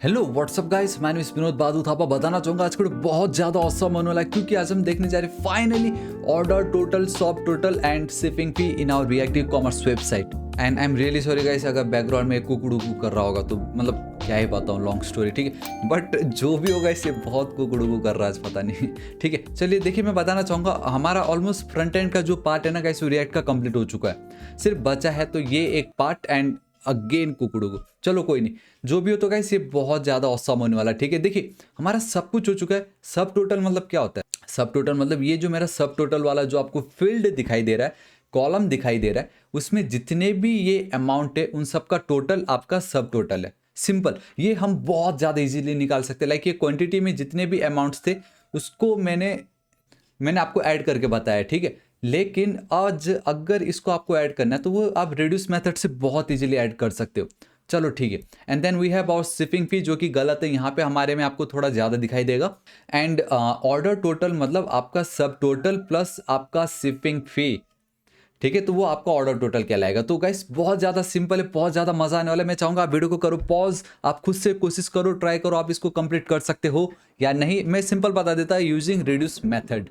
Hello what's up guys, मैं विनोद बादू थापा बताना चाहूंगा आज को बहुत ज़्यादा औसम होने वाला है क्योंकि आज हम देखने जा रहे हैं finally order total, shop total and shipping fee in our reactive commerce website. And I am really sorry guys अगर बैकग्राउंड में कुकड़ू कर रहा होगा तो मतलब क्या ही बताऊँ, लॉन्ग स्टोरी, ठीक है। बट जो भी होगा इससे बहुत कुकड़ू कर रहा है आज, पता नहीं, ठीक है। चलिए देखिए, मैं बताना चाहूँगा हमारा ऑलमोस्ट फ्रंट एंड का जो पार्ट है ना गाइस, वो रिएक्ट का कंप्लीट हो चुका है। सिर्फ बचा है तो ये एक पार्ट एंड अगेन कुकड़ू। चलो कोई नहीं, जो भी हो तो गाइस ये बहुत ज़्यादा औसम होने वाला है, ठीक है। देखिए हमारा सब कुछ हो चुका है। सब टोटल मतलब क्या होता है? सब टोटल मतलब ये जो मेरा सब टोटल वाला जो आपको फील्ड दिखाई दे रहा है, कॉलम दिखाई दे रहा है, उसमें जितने भी ये अमाउंट है उन सब का टोटल आपका सब टोटल है। सिंपल, ये हम बहुत ज़्यादा इजीली निकाल सकते हैं। लाइक ये क्वांटिटी में जितने भी अमाउंट्स थे उसको मैंने आपको ऐड करके बताया, ठीक है। लेकिन आज अगर इसको आपको ऐड करना है तो वो आप रिड्यूस मेथड से बहुत इजीली ऐड कर सकते हो। चलो ठीक है। And then we have our shipping fee, जो कि गलत है, यहाँ पे हमारे में आपको थोड़ा ज़्यादा दिखाई देगा। एंड ऑर्डर टोटल मतलब आपका सब टोटल प्लस आपका शिपिंग फी, ठीक है। तो वो आपका ऑर्डर टोटल कहलाएगा। तो गाइस बहुत ज़्यादा सिंपल है, बहुत ज़्यादा मजा आने वाला है। मैं चाहूँगा आप वीडियो को करो पॉज, आप खुद से कोशिश करो, ट्राई करो, आप इसको कंप्लीट कर सकते हो या नहीं। मैं सिंपल बता देता है यूजिंग रिड्यूस मेथड।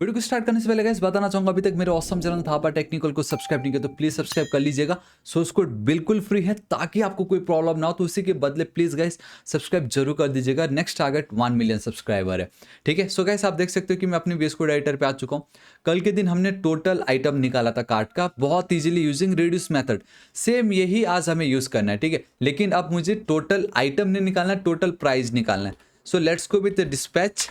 वीडियो को स्टार्ट करने से पहले गाइस बताना चाहूंगा, अभी तक मेरे ऑसम चैनल थापा टेक्निकल को सब्सक्राइब नहीं किया तो प्लीज सब्सक्राइब कर लीजिएगा। सोर्स कोड बिल्कुल फ्री है ताकि आपको कोई प्रॉब्लम ना हो, तो उसी के बदले प्लीज गाइस सब्सक्राइब जरूर कर दीजिएगा। नेक्स्ट टारगेट 1 मिलियन सब्सक्राइबर है, ठीक है। सो गाइस आप देख सकते हो कि मैं अपने वीएस कोड एडिटर पे आ चुका हूँ। कल के दिन हमने टोटल आइटम निकाला था कार्ट का बहुत easily using reduce method. Same यही आज हमें यूज करना है, ठीक है। लेकिन अब मुझे टोटल आइटम नहीं निकालना है, टोटल प्राइस निकालना है। So let's go with dispatch.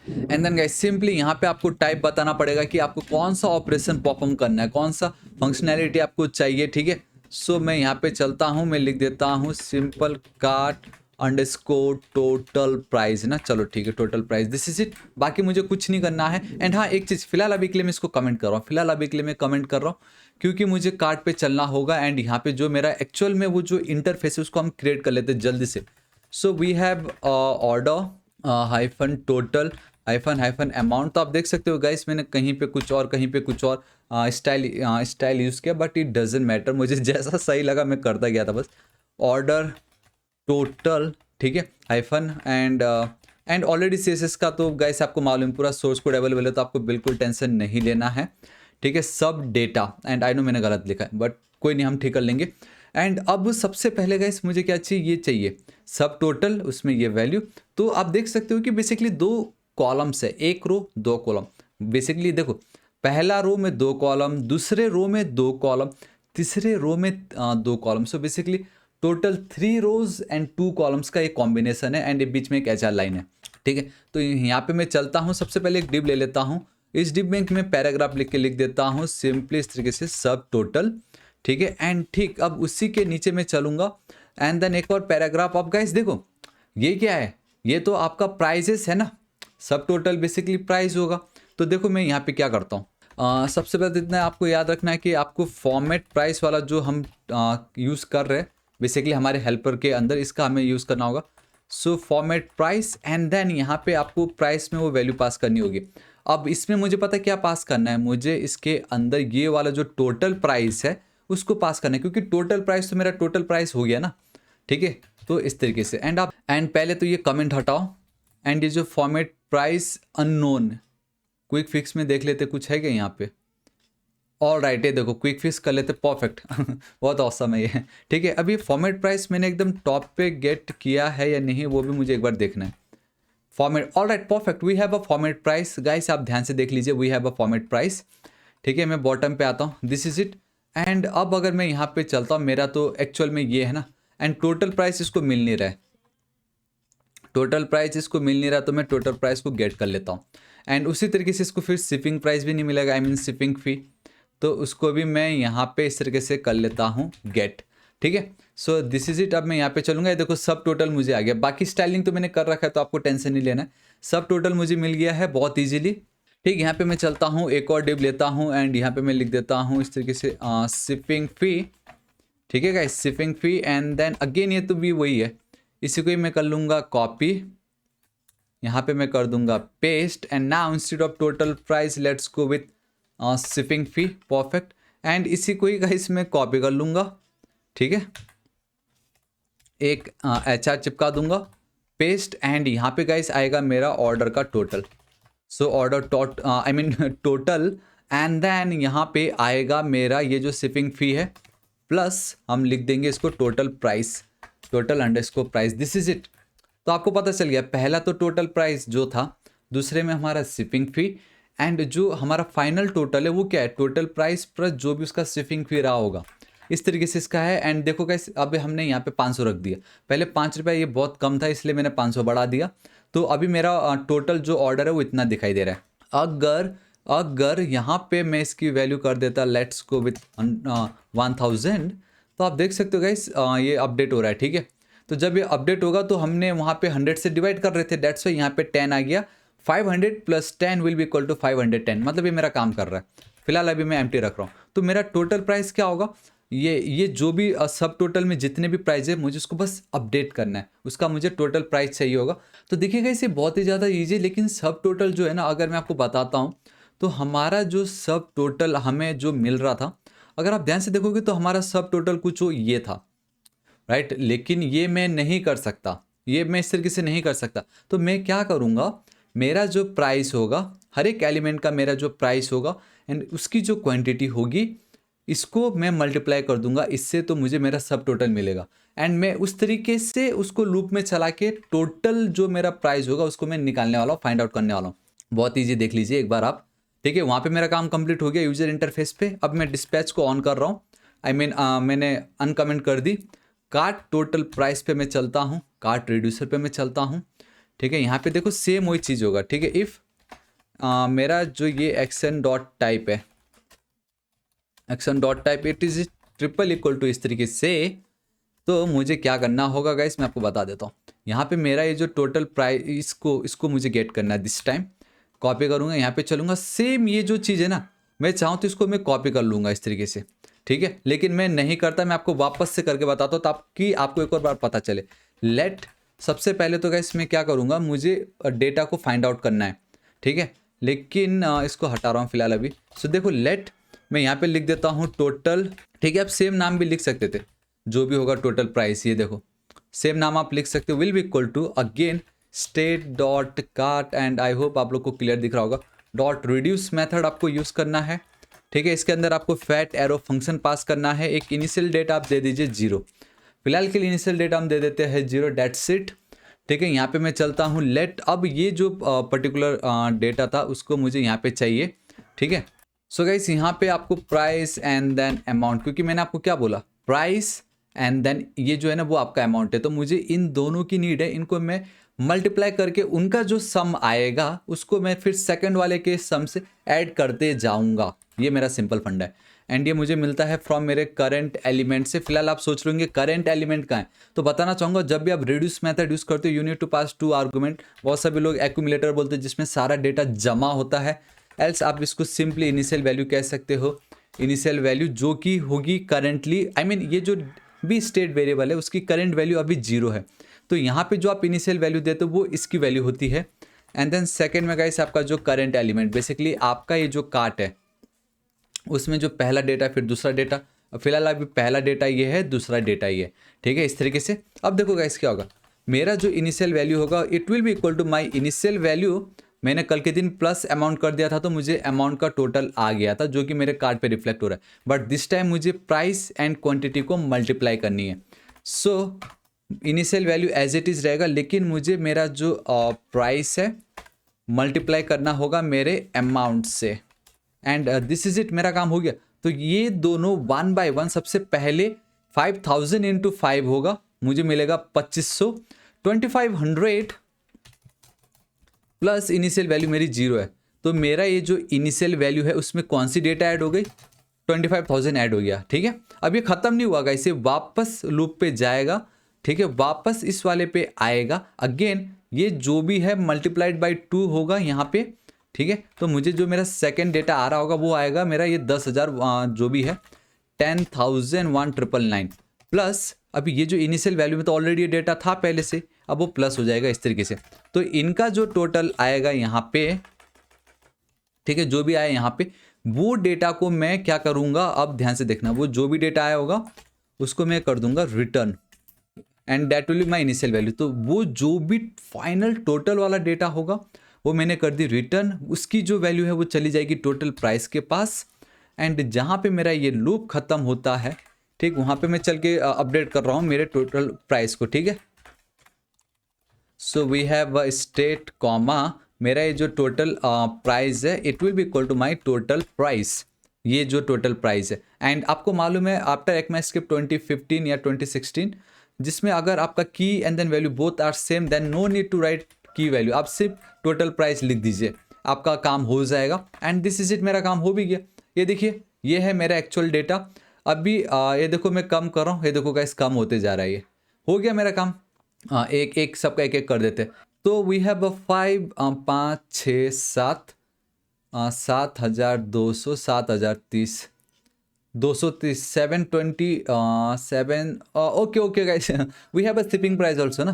And then guys simply यहाँ पे आपको टाइप बताना पड़ेगा कि आपको कौन सा ऑपरेशन परफॉर्म करना है, कौन सा फंक्शनैलिटी आपको चाहिए, ठीक है। सो मैं यहाँ पे चलता हूँ, मैं लिख देता हूँ simple cart underscore total price ना। चलो ठीक है, total price this is it. बाकी मुझे कुछ नहीं करना है। एंड हाँ एक चीज़, फिलहाल अभी के लिए मैं इसको कमेंट कर रहा हूँ, फिलहाल अभी के लिए मैं कमेंट कर रहा हूँ क्योंकि मुझे कार्ट पे चलना होगा। एंड यहाँ पे जो मेरा एक्चुअल में वो जो इंटरफेस है उसको हम क्रिएट कर लेते हैं जल्दी से। So we have order hyphen total hyphen amount. तो आप देख सकते हो गाइस मैंने कहीं पे कुछ और कहीं पे कुछ और स्टाइल यूज़ किया, बट इट डजेंट मैटर, मुझे जैसा सही लगा मैं करता गया था बस। ऑर्डर टोटल, ठीक है, हाइफन एंड ऑलरेडी सीएसएस का तो गाइस आपको मालूम पूरा सोर्स कोड अवेलेबल है, तो आपको बिल्कुल टेंशन नहीं लेना है, ठीक है। सब डेटा, एंड आई नो मैंने गलत लिखा है बट कोई नहीं, हम ठीक कर लेंगे। एंड अब सबसे पहले गाइस मुझे क्या चाहिए, ये चाहिए सब टोटल, उसमें ये वैल्यू। तो आप देख सकते हो कि बेसिकली 2 कॉलम्स है, एक रो 2 कॉलम। बेसिकली देखो, पहला रो में 2 कॉलम, दूसरे रो में 2 कॉलम, तीसरे रो में 2 column. So basically total 3 rows and 2 columns का एक कॉम्बिनेशन है एंड बीच में एक एचआर लाइन है, ठीक है। तो यहाँ पे मैं चलता हूँ, सबसे पहले एक डिव ले लेता हूँ। इस डिव में मैं पैराग्राफ लिख के लिख देता हूँ सिंपली इस तरीके से सब टोटल, ठीक है। एंड ठीक अब उसी के नीचे मैं चलूंगा एंड देन एक और पैराग्राफ। अब गाइस देखो ये क्या है, ये तो आपका प्राइजेस है ना, सब टोटल बेसिकली प्राइस होगा। तो देखो मैं यहाँ पे क्या करता हूँ, सबसे पहले इतना आपको याद रखना है कि आपको फॉर्मेट प्राइस वाला जो हम यूज़ कर रहे हैं बेसिकली हमारे हेल्पर के अंदर, इसका हमें यूज़ करना होगा। सो फॉर्मेट प्राइस एंड देन यहाँ पे आपको प्राइस में वो वैल्यू पास करनी होगी। अब इसमें मुझे पता है क्या पास करना है, मुझे इसके अंदर ये वाला जो टोटल प्राइस है उसको पास करना है, क्योंकि टोटल प्राइस तो मेरा टोटल प्राइस हो गया ना, ठीक है। तो इस तरीके से एंड पहले तो ये कमेंट हटाओ एंड ये जो format price unknown, quick fix में देख लेते कुछ है क्या यहाँ पे। ऑल राइट, ये देखो क्विक फिक्स कर लेते, परफेक्ट बहुत औसम है ये, ठीक है। अभी फॉर्मेट प्राइस मैंने एकदम टॉप पे गेट किया है या नहीं वो भी मुझे एक बार देखना है। Format, all right perfect, we have a format price. Guys आप ध्यान से देख लीजिए, we have a format price, ठीक है। मैं बॉटम पे आता हूँ, दिस इज इट। एंड अब अगर मैं यहाँ पे चलता हूँ, मेरा तो एक्चुअल में ये है ना, एंड टोटल प्राइस इसको मिल नहीं रहा है, टोटल प्राइस इसको मिल नहीं रहा, तो मैं टोटल प्राइस को गेट कर लेता हूँ। एंड उसी तरीके से इसको फिर शिपिंग प्राइस भी नहीं मिलेगा, आई मीन शिपिंग फी, तो उसको भी मैं यहाँ पे इस तरीके से कर लेता हूँ गेट, ठीक है। So this is it. अब मैं यहाँ पे चलूँगा, ये देखो सब टोटल मुझे आ गया। बाकी स्टाइलिंग तो मैंने कर रखा है तो आपको टेंशन नहीं लेना है, सब टोटल मुझे मिल गया है बहुत ईजिली, ठीक। यहाँ पे मैं चलता हूँ, एक और डिव लेता हूँ एंड यहाँ पे मैं लिख देता हूँ इस तरीके से शिपिंग फी, ठीक है guys, shipping fee. And then again ये तो भी वही है, इसी को ही मैं कर लूँगा कॉपी, यहाँ पे मैं कर दूंगा paste. And now instead of total price let's go with shipping fee, perfect. And इसी को ही गाइस मैं कॉपी कर लूँगा, ठीक है। एक HR चिपका दूंगा, पेस्ट, एंड यहाँ पे गाइस आएगा मेरा ऑर्डर का total. So order I mean total, and then यहाँ पे आएगा मेरा ये जो शिपिंग फी है, प्लस हम लिख देंगे इसको total price, total underscore price, this is it. तो आपको पता चल गया, पहला तो टोटल प्राइस जो था, दूसरे में हमारा शिपिंग फी, एंड जो हमारा फाइनल टोटल है वो क्या है, टोटल प्राइस प्लस जो भी उसका शिपिंग फी रहा होगा, इस तरीके से इसका है। एंड देखो गाइस, अब हमने यहाँ पे 500 रख दिया, पहले 5 रुपये ये बहुत कम था इसलिए मैंने 500 बढ़ा दिया। तो अभी मेरा टोटल जो ऑर्डर है वो इतना दिखाई दे रहा है। अगर यहाँ पे मैं इसकी वैल्यू कर देता लेट्स गो विथ 1000, तो आप देख सकते हो गाइस ये अपडेट हो रहा है, ठीक है। तो जब ये अपडेट होगा तो हमने वहाँ पे 100 से डिवाइड कर रहे थे, डेट्स वाई यहाँ पे 10 आ गया, 500 plus 10 will be equal to 510, मतलब ये मेरा काम कर रहा है। फिलहाल अभी मैं एम्प्टी रख रहा हूँ, तो मेरा टोटल प्राइस क्या होगा, ये जो भी सब टोटल में जितने भी प्राइस है मुझे उसको बस अपडेट करना है, उसका मुझे टोटल प्राइस चाहिए होगा। तो देखिएगा इसे बहुत ही ज़्यादा ईजी है, लेकिन सब टोटल जो है ना, अगर मैं आपको बताता हूँ तो हमारा जो सब टोटल हमें जो मिल रहा था, अगर आप ध्यान से देखोगे तो हमारा सब टोटल कुछ ये था, राइट। लेकिन ये मैं नहीं कर सकता, ये मैं इस तरीके से नहीं कर सकता। तो मैं क्या करूँगा, मेरा जो प्राइस होगा, हर एक एलिमेंट का मेरा जो प्राइस होगा एंड उसकी जो क्वांटिटी होगी, इसको मैं मल्टीप्लाई कर दूंगा इससे, तो मुझे मेरा सब टोटल मिलेगा। एंड मैं उस तरीके से उसको लूप में चला के टोटल जो मेरा प्राइस होगा उसको मैं निकालने वाला हूँ, फाइंड आउट करने वाला हूँ। बहुत ईजी, देख लीजिए एक बार आप, ठीक है। वहाँ पे मेरा काम कंप्लीट हो गया यूजर इंटरफेस पे। अब मैं डिस्पैच को ऑन कर रहा हूँ, आई मीन मैंने अनकमेंट कर दी। कार्ट टोटल प्राइस पे मैं चलता हूँ, कार्ट रिड्यूसर पे मैं चलता हूँ, ठीक है। यहाँ पे देखो सेम वही चीज़ होगा, ठीक है। इफ़ मेरा जो ये एक्शन डॉट टाइप है, action dot type it is triple equal to इस तरीके से, तो मुझे क्या करना होगा गाइस, मैं आपको बता देता हूँ। यहाँ पे मेरा ये जो टोटल प्राइस इसको मुझे गेट करना है। दिस टाइम कॉपी करूँगा, यहाँ पे चलूँगा, सेम ये जो चीज़ है ना, मैं चाहूँ तो इसको मैं कॉपी कर लूँगा इस तरीके से, ठीक है। लेकिन मैं नहीं करता, मैं आपको वापस से करके बताता हूँ ताकि आपको एक और बार पता चले। लेट, सबसे पहले तो गाइस मैं क्या करूँगा, मुझे डेटा को फाइंड आउट करना है, ठीक है। लेकिन इसको हटा रहा हूँ फिलहाल अभी। सो देखो लेट, मैं यहाँ पे लिख देता हूँ टोटल, ठीक है। आप सेम नाम भी लिख सकते थे, जो भी होगा टोटल प्राइस, ये देखो सेम नाम आप लिख सकते हो, will be equal to again state dot cart, and I hope आप लोग को क्लियर दिख रहा होगा, डॉट रिड्यूस मेथड आपको यूज़ करना है, ठीक है। इसके अंदर आपको फैट एरो फंक्शन पास करना है। एक इनिशियल डेट आप दे दीजिए 0, फिलहाल के लिए इनिशियल डेट हम दे देते हैं 0, डेट्स इट, ठीक है। यहाँ पे मैं चलता हूँ लेट, अब ये जो पर्टिकुलर डेटा था उसको मुझे यहाँ पे चाहिए, ठीक है। सो गाइस यहाँ पे आपको प्राइस एंड देन अमाउंट, क्योंकि मैंने आपको क्या बोला, प्राइस एंड देन ये जो है ना वो आपका अमाउंट है, तो मुझे इन दोनों की नीड है। इनको मैं मल्टीप्लाई करके उनका जो सम आएगा उसको मैं फिर सेकंड वाले के सम से ऐड करते जाऊंगा। ये मेरा सिंपल फंडा है, एंड ये मुझे मिलता है फ्रॉम मेरे करंट एलिमेंट से। फिलहाल आप सोच रहे होंगे करंट एलिमेंट कहाँ है, तो बताना चाहूँगा, जब भी आप रिड्यूस मेथड यूज़ करते हो you need to pass 2 argument. बहुत सभी लोग एक्यूमुलेटर बोलते हैं जिसमें सारा डेटा जमा होता है, एल्स आप इसको सिंपली इनिशियल वैल्यू कह सकते हो। इनिशियल वैल्यू जो कि होगी करंटली, आई मीन ये जो भी स्टेट वेरिएबल है उसकी करंट वैल्यू अभी 0 है, तो यहाँ पे जो आप इनिशियल वैल्यू देते हो वो इसकी वैल्यू होती है। एंड देन सेकंड में गाइस आपका जो करंट एलिमेंट, बेसिकली आपका ये जो कार्ट है उसमें जो पहला डेटा फिर दूसरा डेटा, फिलहाल अभी पहला डेटा ये है, दूसरा डेटा ये, ठीक है, इस तरीके से। अब देखो गाइस क्या होगा, मेरा जो इनिशियल वैल्यू होगा it will be equal to my initial value, मैंने कल के दिन प्लस अमाउंट कर दिया था तो मुझे अमाउंट का टोटल आ गया था जो कि मेरे कार्ड पे रिफ्लेक्ट हो रहा है, बट दिस टाइम मुझे प्राइस एंड क्वांटिटी को मल्टीप्लाई करनी है। So initial value as it is रहेगा, लेकिन मुझे मेरा जो प्राइस है मल्टीप्लाई करना होगा मेरे अमाउंट से, एंड दिस इज इट, मेरा काम हो गया। तो ये दोनों 1 बाय 1, सबसे पहले 5000 इंटू 5 होगा, मुझे मिलेगा 2500, 2500 प्लस इनिशियल वैल्यू मेरी 0 है, तो मेरा ये जो इनिशियल वैल्यू है उसमें कौन सी डेटा ऐड हो गई, 25,000 ऐड हो गया, ठीक है। अब ये खत्म नहीं हुआ, इसे वापस लूप पे जाएगा, ठीक है, वापस इस वाले पे आएगा, अगेन ये जो भी है मल्टीप्लाइड बाई 2 होगा यहाँ पे, ठीक है। तो मुझे जो मेरा सेकंड डेटा आ रहा होगा वो आएगा मेरा ये 10,000 जो भी है 10,199 प्लस अभी ये जो इनिशियल वैल्यू में तो ऑलरेडी ये डेटा था पहले से, अब वो प्लस हो जाएगा इस तरीके से। तो इनका जो टोटल आएगा यहाँ पे, ठीक है, जो भी आया यहाँ पे वो डेटा को मैं क्या करूँगा, अब ध्यान से देखना, वो जो भी डेटा आया होगा उसको मैं कर दूंगा return, and that will be my initial value. तो वो जो भी फाइनल टोटल वाला डेटा होगा वो मैंने कर दी रिटर्न, उसकी जो वैल्यू है वो चली जाएगी टोटल प्राइस के पास। एंड जहाँ पे मेरा ये लूप ख़त्म होता है, ठीक, वहाँ पे मैं चल के अपडेट कर रहा हूँ मेरे टोटल प्राइस को, ठीक है। So we have a state comma, मेरा ये जो टोटल प्राइस है it will be equal to my total price, ये जो टोटल प्राइस है। एंड आपको मालूम है आफ्टर ECMAScript 2015 या 2016, जिसमें अगर आपका key and then value both are same then no need to write key value, आप सिर्फ टोटल प्राइस लिख दीजिए, आपका काम हो जाएगा। एंड दिस इज इट, मेरा काम हो भी गया। ये देखिए, ये है मेरा एक्चुअल डेटा। अभी ये देखो मैं कम कर रहा हूँ, ये देखो गाइस कम होते जा रहा है, ये हो गया मेरा काम। एक एक सबका एक एक कर देते। तो वी हैव 5 5 6 7 7,200 7,030 230 727 okay okay guys, we have a shipping price also ना।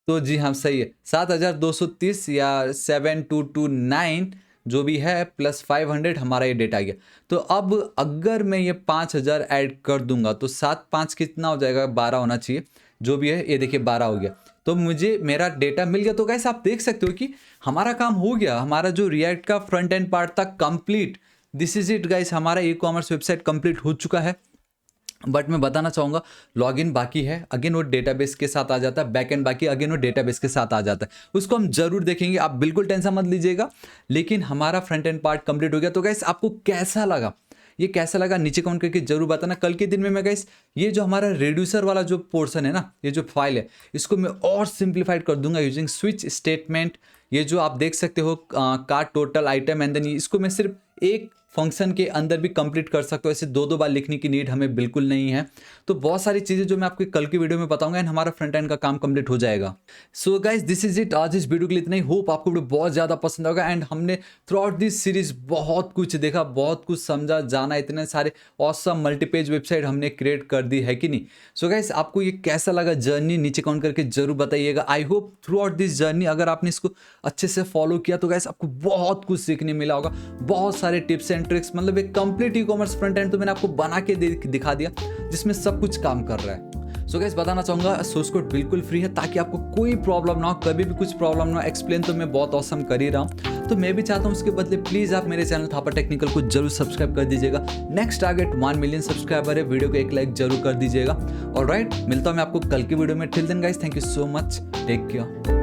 तो जी हाँ सही है, 7,230 या 7,229 जो भी है प्लस 500 हमारा ये डेटा आ गया। तो अब अगर मैं ये 5,000 ऐड कर दूंगा तो 7 5 कितना हो जाएगा, 12 होना चाहिए, जो भी है ये देखिए 12 हो गया। तो मुझे मेरा डेटा मिल गया। तो गाइस आप देख सकते हो कि हमारा काम हो गया, हमारा जो रिएक्ट का फ्रंट एंड पार्ट था complete. This is it guys, हमारा ई-कॉमर्स वेबसाइट कंप्लीट हो चुका है। बट मैं बताना चाहूँगा लॉगिन बाकी है, अगेन वो डेटाबेस के साथ आ जाता है, बैक एंड बाकी अगेन वो डेटाबेस के साथ आ जाता है, उसको हम जरूर देखेंगे, आप बिल्कुल टेंशन मत लीजिएगा। लेकिन हमारा फ्रंट एंड पार्ट कंप्लीट हो गया। तो गाइस आपको कैसा लगा, ये कैसा लगा नीचे कमेंट करके जरूर बताना। कल के दिन में मैं गाइस ये जो हमारा रिड्यूसर वाला जो पोर्शन है ना, ये जो फाइल है, इसको मैं और सिंप्लीफाइड कर दूंगा यूजिंग स्विच स्टेटमेंट। ये जो आप देख सकते हो cart total item and then इसको मैं सिर्फ एक फंक्शन के अंदर भी कंप्लीट कर सकते हो, ऐसे दो दो बार लिखने की नीड हमें बिल्कुल नहीं है। तो बहुत सारी चीज़ें जो मैं आपको कल की वीडियो में बताऊंगा एंड हमारा फ्रंट एंड का काम कंप्लीट हो जाएगा। So guys this is it, आज इस वीडियो के लिए इतना ही। होप आपको वीडियो बहुत ज़्यादा पसंद होगा एंड हमने थ्रू आउट दिस सीरीज बहुत कुछ देखा, बहुत कुछ समझा, जाना, इतने सारे ऑसम मल्टीपेज वेबसाइट हमने क्रिएट कर दी है कि नहीं। सो गाइस आपको ये कैसा लगा जर्नी नीचे कमेंट करके जरूर बताइएगा। I hope through out this journey अगर आपने इसको अच्छे से फॉलो किया तो गाइस आपको बहुत कुछ सीखने मिला होगा, बहुत सारे टिप्स एंड ट्रिक्स, मतलब एक कंप्लीट ई-कॉमर्स फ्रंट एंड तो मैंने आपको बना के दिखा दिया जिसमें सब कुछ काम कर रहा है। सो गाइस बताना चाहूंगा सोर्स कोड बिल्कुल फ्री है ताकि आपको कोई प्रॉब्लम ना हो, कभी भी कुछ प्रॉब्लम ना हो। एक्सप्लेन तो मैं बहुत ऑसम कर ही रहा हूँ, तो मैं भी चाहता हूँ उसके बदले प्लीज आप मेरे चैनल थापा टेक्निकल को जरूर सब्सक्राइब कर दीजिएगा। नेक्स्ट टारगेट 1 मिलियन सब्सक्राइबर है, वीडियो को एक लाइक जरूर कर दीजिएगा। ऑलराइट, मिलता हूँ मैं आपको कल की वीडियो में। Till then guys thank you so much, take care.